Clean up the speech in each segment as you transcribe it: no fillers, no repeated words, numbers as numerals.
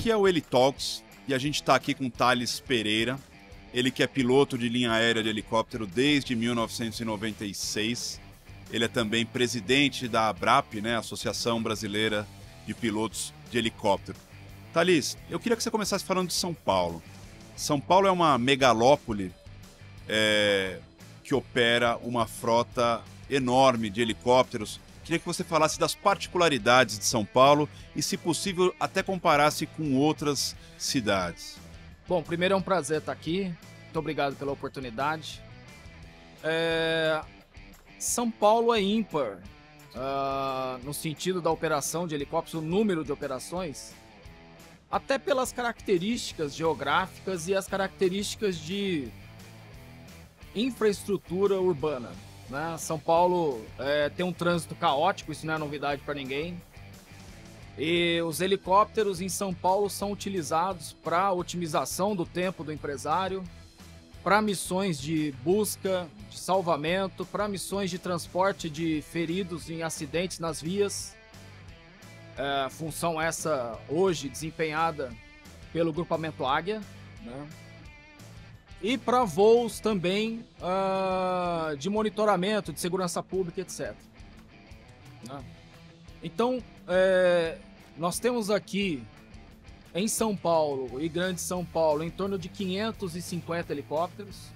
aqui é o Eli Talks e a gente está aqui com Thales Pereira, ele que é piloto de linha aérea de helicóptero desde 1996. Ele é também presidente da ABRAP, né, Associação Brasileira de Pilotos de Helicóptero. Thales, eu queria que você começasse falando de São Paulo. São Paulo é uma megalópole que opera uma frota enorme de helicópteros. Queria que você falasse das particularidades de São Paulo e, se possível, até comparasse com outras cidades. Bom, primeiro é um prazer estar aqui. Muito obrigado pela oportunidade. São Paulo é ímpar no sentido da operação de helicópteros, o número de operações, até pelas características geográficas e as características de infraestrutura urbana, né? São Paulo tem um trânsito caótico, isso não é novidade para ninguém. E os helicópteros em São Paulo são utilizados para otimização do tempo do empresário, para missões de busca, de salvamento, para missões de transporte de feridos em acidentes nas vias. Função essa hoje desempenhada pelo grupamento Águia, né? E para voos também de monitoramento, de segurança pública, etc. Né? Então, nós temos aqui em São Paulo e Grande São Paulo em torno de 550 helicópteros.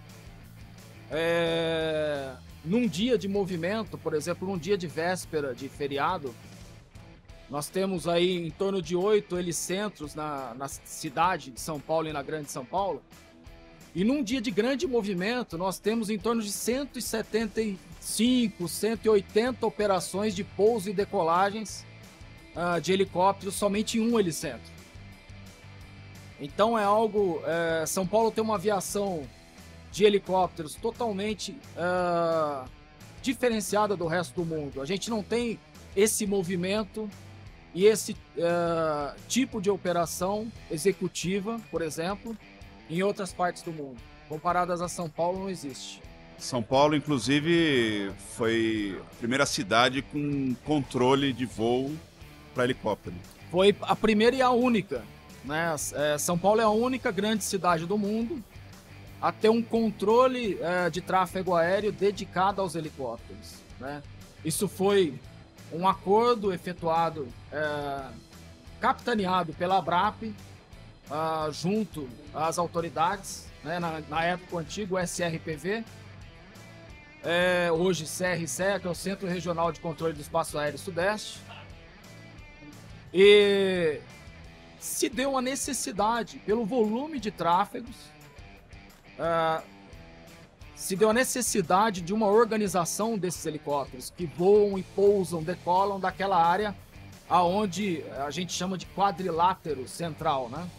Num dia de movimento, por exemplo, num dia de véspera de feriado, nós temos aí em torno de 8 helicentros na cidade de São Paulo e na Grande São Paulo. E num dia de grande movimento, nós temos em torno de 175, 180 operações de pouso e decolagens de helicópteros somente em um helicentro. Então é algo... São Paulo tem uma aviação de helicópteros totalmente diferenciada do resto do mundo. A gente não tem esse movimento e esse tipo de operação executiva, por exemplo, em outras partes do mundo. Comparadas a São Paulo, não existe. São Paulo, inclusive, foi a primeira cidade com controle de voo para helicóptero. Foi a primeira e a única, né? São Paulo é a única grande cidade do mundo a ter um controle de tráfego aéreo dedicado aos helicópteros, né? Isso foi um acordo efetuado, capitaneado pela ABRAP, junto às autoridades, né? Na época o antigo SRPV, hoje CRCE, que é o Centro Regional de Controle do Espaço Aéreo Sudeste. E se deu uma necessidade, pelo volume de tráfegos, se deu a necessidade de uma organização desses helicópteros que voam e pousam, decolam daquela área aonde a gente chama de quadrilátero central, né?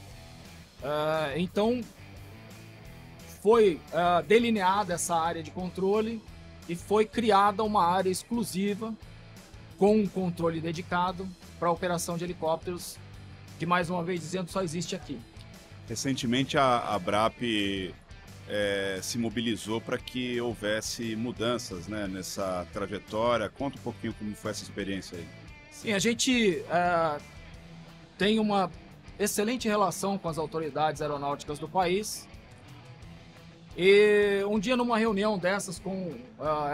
Então foi delineada essa área de controle e foi criada uma área exclusiva com um controle dedicado para a operação de helicópteros, que, mais uma vez dizendo, só existe aqui. Recentemente a ABRAP se mobilizou para que houvesse mudanças, né, nessa trajetória. Conta um pouquinho como foi essa experiência aí. Sim, a gente tem uma excelente relação com as autoridades aeronáuticas do país. E um dia, numa reunião dessas com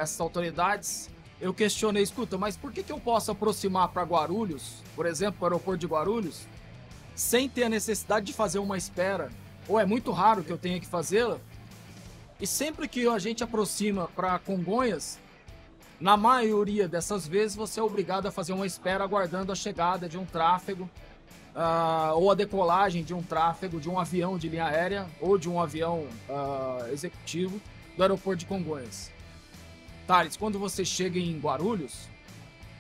essas autoridades, eu questionei: escuta, mas por que eu posso aproximar para Guarulhos, por exemplo, para o aeroporto de Guarulhos, sem ter a necessidade de fazer uma espera? Ou é muito raro que eu tenha que fazê-la? E sempre que a gente aproxima para Congonhas, na maioria dessas vezes você é obrigado a fazer uma espera aguardando a chegada de um tráfego, ou a decolagem de um tráfego de um avião de linha aérea ou de um avião executivo do aeroporto de Congonhas. Thales, quando você chega em Guarulhos,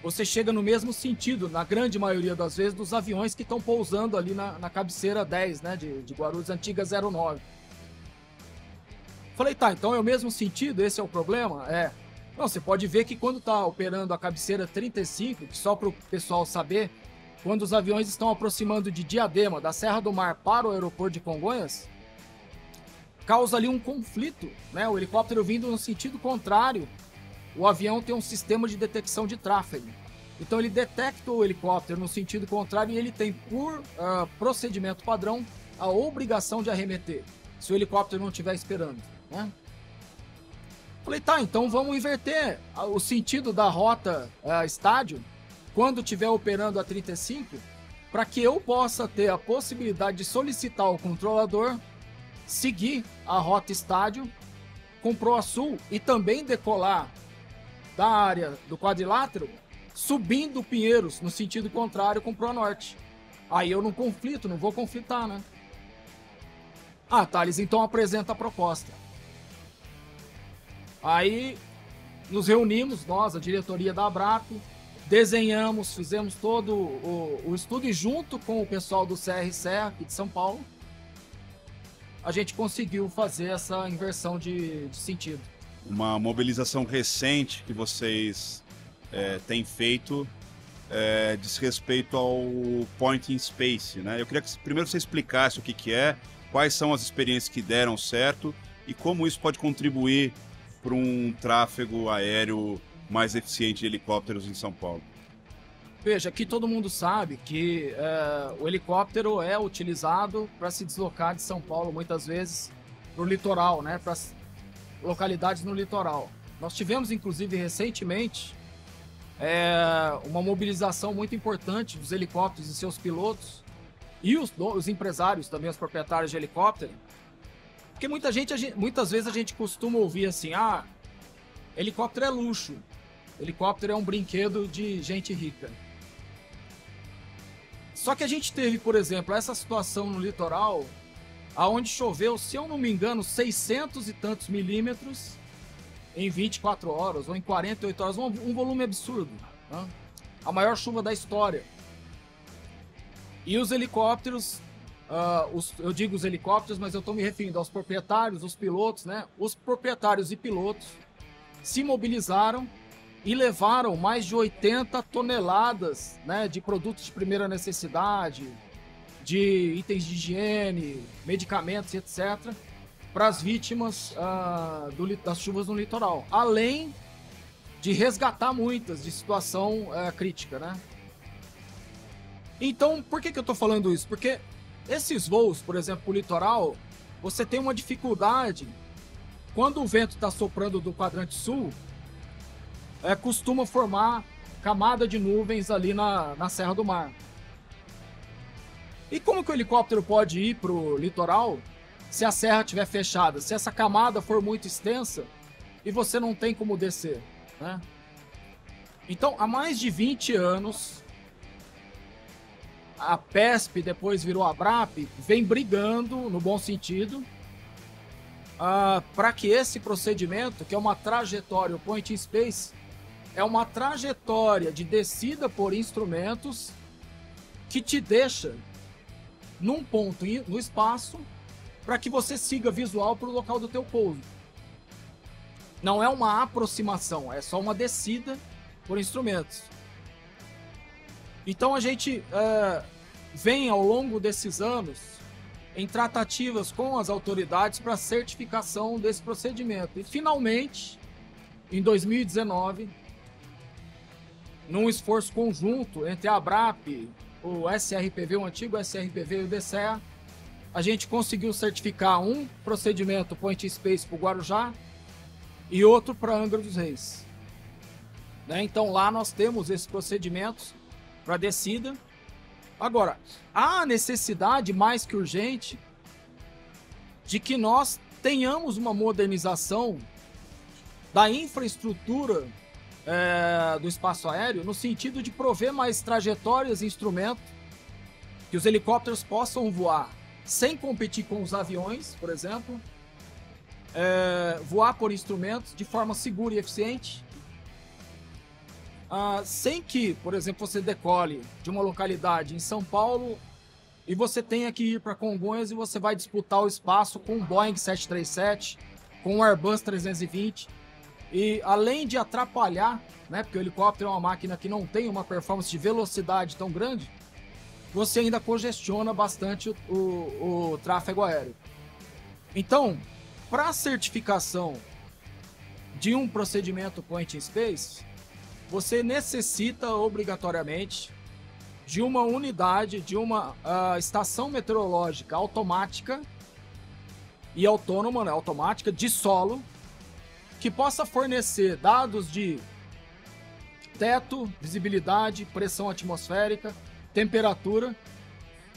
você chega no mesmo sentido, na grande maioria das vezes, dos aviões que estão pousando ali na cabeceira 10, né, de Guarulhos, antiga 09. Falei, tá, então é o mesmo sentido, esse é o problema? Não, você pode ver que quando está operando a cabeceira 35, que só para o pessoal saber, quando os aviões estão aproximando de Diadema, da Serra do Mar, para o aeroporto de Congonhas, causa ali um conflito, né? O helicóptero vindo no sentido contrário, o avião tem um sistema de detecção de tráfego. Então ele detecta o helicóptero no sentido contrário e ele tem, por procedimento padrão, a obrigação de arremeter, se o helicóptero não estiver esperando, né? Falei, tá, então vamos inverter o sentido da rota estádio quando estiver operando a 35, para que eu possa ter a possibilidade de solicitar ao controlador seguir a rota estádio com proa sul e também decolar da área do quadrilátero subindo Pinheiros no sentido contrário com proa norte. Aí eu não conflito, não vou conflitar, né? Ah, Thales, então apresenta a proposta. Aí nos reunimos, nós, a diretoria da ABRAP, desenhamos, fizemos todo o estudo e junto com o pessoal do CRCE aqui de São Paulo, a gente conseguiu fazer essa inversão de sentido. Uma mobilização recente que vocês têm feito diz respeito ao Point in Space, né? Eu queria que primeiro você explicasse o que é, quais são as experiências que deram certo e como isso pode contribuir para um tráfego aéreo mais eficiente de helicópteros em São Paulo. Veja, aqui todo mundo sabe que o helicóptero é utilizado para se deslocar de São Paulo, muitas vezes, para o litoral, né? Para localidades no litoral. Nós tivemos, inclusive, recentemente, uma mobilização muito importante dos helicópteros e seus pilotos e os empresários, também os proprietários de helicóptero, porque muitas vezes a gente costuma ouvir assim, helicóptero é luxo, helicóptero é um brinquedo de gente rica. Só que a gente teve, por exemplo, essa situação no litoral, aonde choveu, se eu não me engano, 600 e tantos milímetros em 24 horas ou em 48 horas, um volume absurdo, né? A maior chuva da história. E os helicópteros, eu digo os helicópteros, mas eu estou me referindo aos proprietários, os pilotos, né? Os proprietários e pilotos se mobilizaram e levaram mais de 80 toneladas, né, de produtos de primeira necessidade, de itens de higiene, medicamentos, etc., para as vítimas das chuvas no litoral, além de resgatar muitas de situação crítica, né? Então, por que eu estou falando isso? Porque esses voos, por exemplo, para o litoral, você tem uma dificuldade quando o vento está soprando do quadrante sul, costuma formar camada de nuvens ali na Serra do Mar. E como que o helicóptero pode ir para o litoral se a serra estiver fechada? Se essa camada for muito extensa e você não tem como descer, né? Então, há mais de 20 anos, a PESP, depois virou a ABRAP, vem brigando, no bom sentido, para que esse procedimento, que é uma trajetória, o Point in Space, é uma trajetória de descida por instrumentos que te deixa num ponto no espaço para que você siga visual para o local do teu pouso. Não é uma aproximação, é só uma descida por instrumentos. Então a gente vem ao longo desses anos em tratativas com as autoridades para certificação desse procedimento. E finalmente, em 2019, num esforço conjunto entre a ABRAP, o SRPV, o antigo SRPV e o DCEA, a gente conseguiu certificar um procedimento Point in Space para o Guarujá e outro para Angra dos Reis, né? Então lá nós temos esses procedimentos para descida. Agora, há necessidade mais que urgente de que nós tenhamos uma modernização da infraestrutura do espaço aéreo, no sentido de prover mais trajetórias e instrumentos que os helicópteros possam voar sem competir com os aviões, por exemplo, voar por instrumentos de forma segura e eficiente, sem que, por exemplo, você decole de uma localidade em São Paulo e você tenha que ir para Congonhas e você vai disputar o espaço com um Boeing 737, com um Airbus 320, e além de atrapalhar, né, porque o helicóptero é uma máquina que não tem uma performance de velocidade tão grande, você ainda congestiona bastante o tráfego aéreo. Então, para a certificação de um procedimento Point in Space, você necessita obrigatoriamente de uma unidade, de uma estação meteorológica automática e autônoma, né, automática, de solo, que possa fornecer dados de teto, visibilidade, pressão atmosférica, temperatura,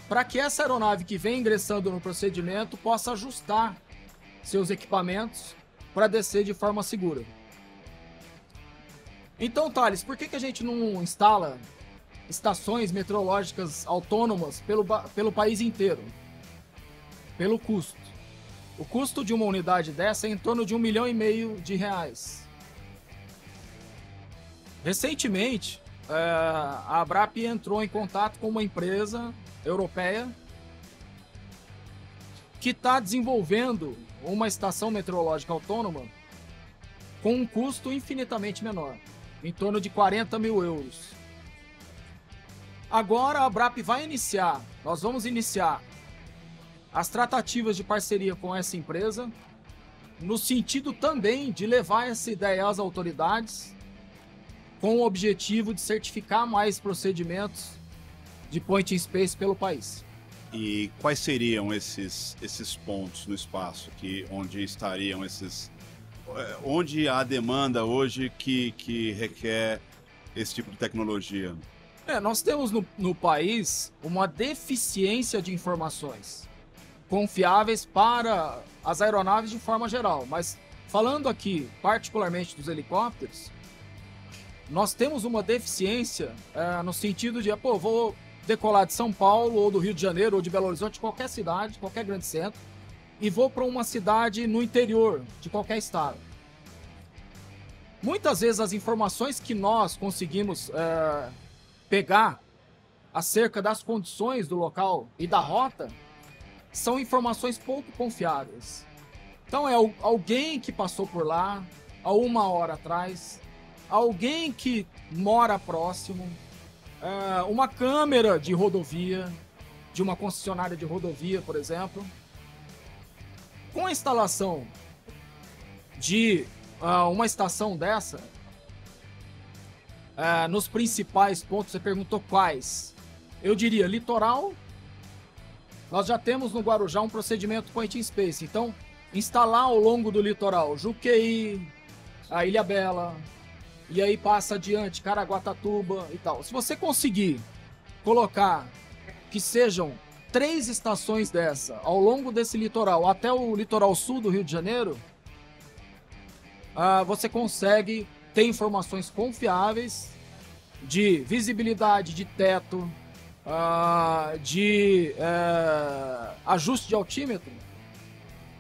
para que essa aeronave que vem ingressando no procedimento possa ajustar seus equipamentos para descer de forma segura. Então, Thales, por que a gente não instala estações meteorológicas autônomas pelo país inteiro? Pelo custo. O custo de uma unidade dessa é em torno de R$1,5 milhão. Recentemente, a Abrap entrou em contato com uma empresa europeia que está desenvolvendo uma estação meteorológica autônoma com um custo infinitamente menor, em torno de 40 mil euros. Agora a Abrap nós vamos iniciar as tratativas de parceria com essa empresa, no sentido também de levar essa ideia às autoridades, com o objetivo de certificar mais procedimentos de point in space pelo país. E quais seriam esses pontos no espaço onde estariam onde há demanda hoje que requer esse tipo de tecnologia? Nós temos no país uma deficiência de informações confiáveis para as aeronaves de forma geral, mas falando aqui particularmente dos helicópteros, nós temos uma deficiência no sentido de, vou decolar de São Paulo, ou do Rio de Janeiro, ou de Belo Horizonte, qualquer cidade, qualquer grande centro, e vou para uma cidade no interior de qualquer estado. Muitas vezes as informações que nós conseguimos pegar acerca das condições do local e da rota são informações pouco confiáveis. Então é alguém que passou por lá há 1 hora atrás, alguém que mora próximo, uma câmera de rodovia, de uma concessionária de rodovia, por exemplo. Com a instalação de uma estação dessa, nos principais pontos, você perguntou quais. Eu diria litoral. Nós já temos no Guarujá um procedimento point in space. Então, instalar ao longo do litoral Juqueí, a Ilhabela, e aí passa adiante Caraguatatuba e tal. Se você conseguir colocar que sejam 3 estações dessa ao longo desse litoral até o litoral sul do Rio de Janeiro, você consegue ter informações confiáveis de visibilidade, de teto, de ajuste de altímetro,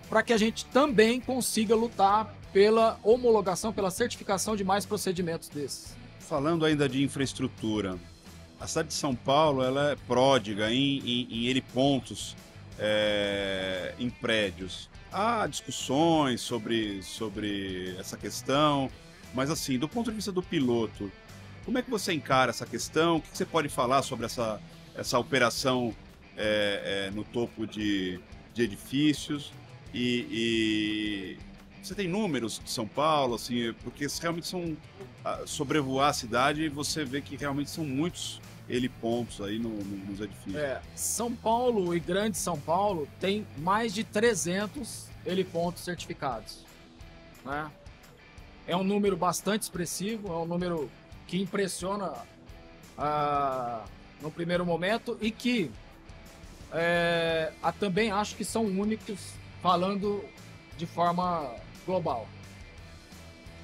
para que a gente também consiga lutar pela homologação, pela certificação de mais procedimentos desses. Falando ainda de infraestrutura, a cidade de São Paulo ela é pródiga em helipontos, em prédios. Há discussões sobre essa questão, mas assim, do ponto de vista do piloto, como é que você encara essa questão? O que você pode falar sobre essa operação no topo de edifícios? E você tem números de São Paulo, assim, porque realmente sobrevoar a cidade, você vê que realmente são muitos helipontos aí nos edifícios. São Paulo e Grande São Paulo tem mais de 300 helipontos certificados, né? É um número bastante expressivo, é um número que impressiona no primeiro momento e que também acho que são únicos falando de forma global.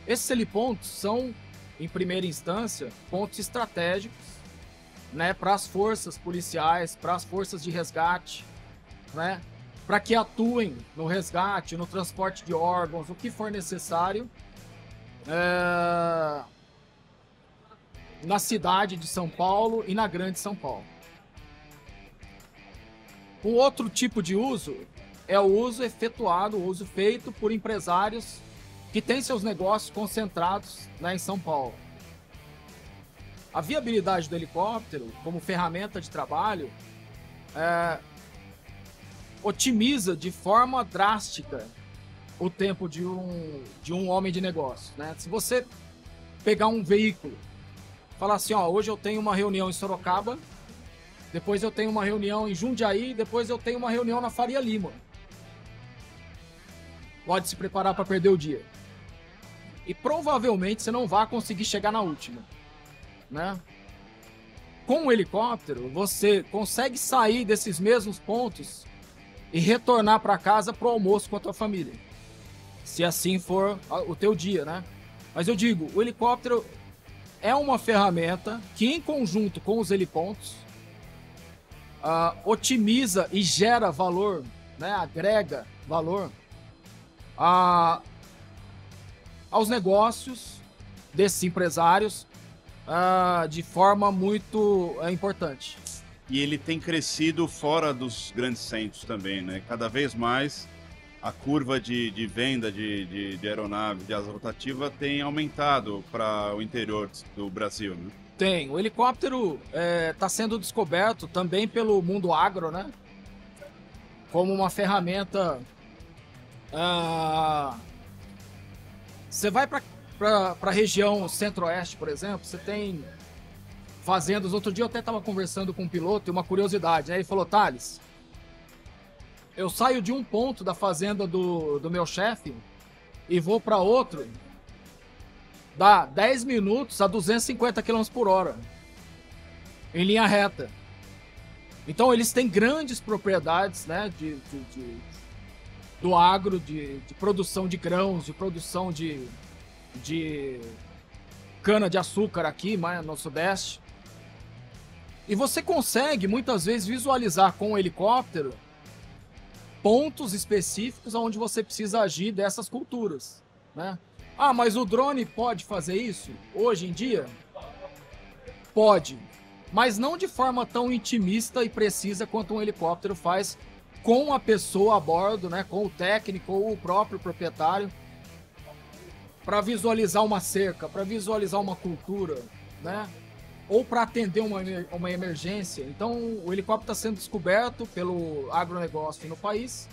Esses helipontos são, em primeira instância, pontos estratégicos, né, para as forças policiais, para as forças de resgate, né, para que atuem no resgate, no transporte de órgãos, o que for necessário, na cidade de São Paulo e na Grande São Paulo. Um outro tipo de uso é o uso efetuado, o uso feito por empresários que têm seus negócios concentrados, né, em São Paulo. A viabilidade do helicóptero como ferramenta de trabalho otimiza de forma drástica o tempo de um homem de negócio, né? Se você pegar um veículo Falar assim, ó, hoje eu tenho uma reunião em Sorocaba, depois eu tenho uma reunião em Jundiaí, depois eu tenho uma reunião na Faria Lima. Pode se preparar para perder o dia. E provavelmente você não vai conseguir chegar na última, né? Com o helicóptero, você consegue sair desses mesmos pontos e retornar para casa pro almoço com a tua família. Se assim for o teu dia, né? Mas eu digo, o helicóptero é uma ferramenta que, em conjunto com os helipontos, otimiza e gera valor, né? Agrega valor aos negócios desses empresários de forma muito importante. E ele tem crescido fora dos grandes centros também, né? Cada vez mais a curva de venda de aeronave, de asa rotativa, tem aumentado para o interior do Brasil, né? Tem. O helicóptero está sendo descoberto também pelo mundo agro, né? Como uma ferramenta. Você vai para a região centro-oeste, por exemplo, você tem fazendas. Outro dia eu até estava conversando com um piloto e uma curiosidade, né? Ele falou, Thales, eu saio de um ponto da fazenda do meu chefe e vou para outro, dá 10 minutos a 250 km por hora, em linha reta. Então eles têm grandes propriedades, né, do agro, de produção de grãos, de produção de cana-de-açúcar aqui no Sudeste. E você consegue, muitas vezes, visualizar com o helicóptero pontos específicos onde você precisa agir dessas culturas, né? Ah, mas o drone pode fazer isso? Hoje em dia? Pode. Mas não de forma tão intimista e precisa quanto um helicóptero faz com a pessoa a bordo, né? Com o técnico ou o próprio proprietário, para visualizar uma cerca, para visualizar uma cultura, né? Ou para atender uma emergência. Então, o helicóptero está sendo descoberto pelo agronegócio no país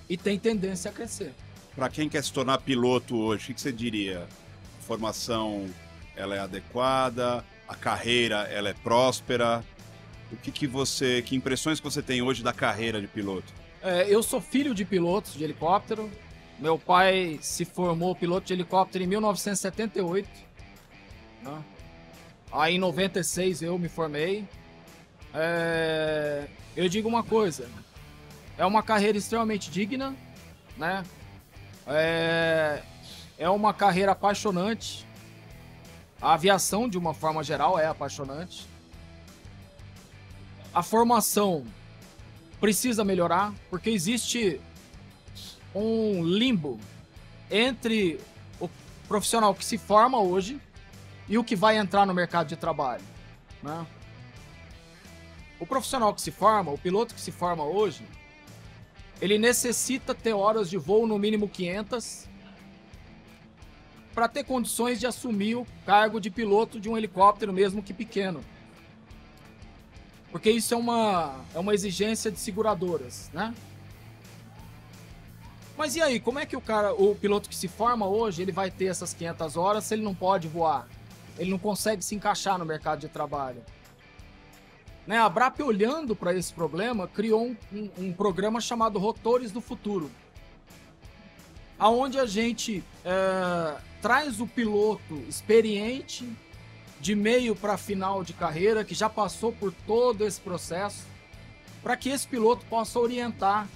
e tem tendência a crescer. Para quem quer se tornar piloto hoje, o que você diria? A formação, ela é adequada? A carreira, ela é próspera? Que impressões que você tem hoje da carreira de piloto? Eu sou filho de pilotos de helicóptero. Meu pai se formou piloto de helicóptero em 1978. Né? Aí em 96 eu me formei. Eu digo uma coisa, é uma carreira extremamente digna, né? É uma carreira apaixonante. A aviação, de uma forma geral, é apaixonante. A formação precisa melhorar, porque existe um limbo entre o profissional que se forma hoje e o que vai entrar no mercado de trabalho, né? O profissional que se forma, o piloto que se forma hoje, ele necessita ter horas de voo no mínimo 500 para ter condições de assumir o cargo de piloto de um helicóptero, mesmo que pequeno. Porque isso é uma exigência de seguradoras, né? Mas e aí, como é que o piloto que se forma hoje, ele vai ter essas 500 horas se ele não pode voar? Ele não consegue se encaixar no mercado de trabalho. Né? A Abrap, olhando para esse problema, criou um programa chamado Rotores do Futuro, aonde a gente traz o piloto experiente, de meio para final de carreira, que já passou por todo esse processo, para que esse piloto possa orientar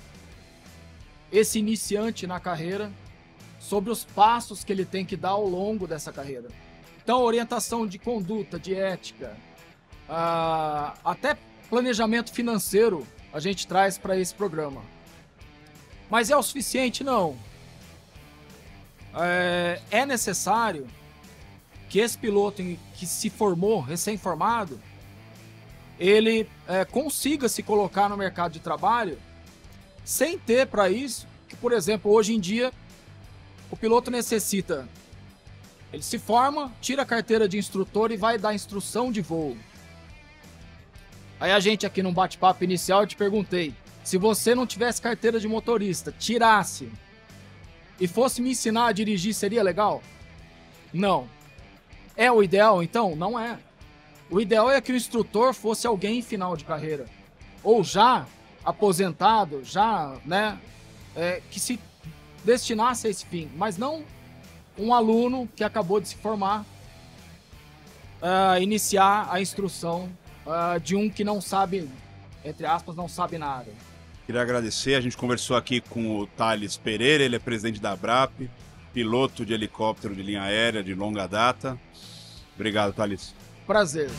esse iniciante na carreira sobre os passos que ele tem que dar ao longo dessa carreira. Então, orientação de conduta, de ética, até planejamento financeiro a gente traz para esse programa. Mas é o suficiente? Não. É necessário que esse piloto que se formou, recém-formado, ele consiga se colocar no mercado de trabalho sem ter para isso, que, por exemplo, hoje em dia, o piloto necessita, ele se forma, tira a carteira de instrutor e vai dar instrução de voo. Aí a gente aqui num bate-papo inicial, eu te perguntei, se você não tivesse carteira de motorista, tirasse e fosse me ensinar a dirigir, seria legal? Não. É o ideal, então? Não é. O ideal é que o instrutor fosse alguém em final de carreira. Ou já aposentado, já, né, que se destinasse a esse fim. Mas não um aluno que acabou de se formar, iniciar a instrução de um que não sabe, entre aspas, não sabe nada. Queria agradecer, a gente conversou aqui com o Thales Pereira, ele é presidente da ABRAP, piloto de helicóptero de linha aérea de longa data. Obrigado, Thales. Prazer.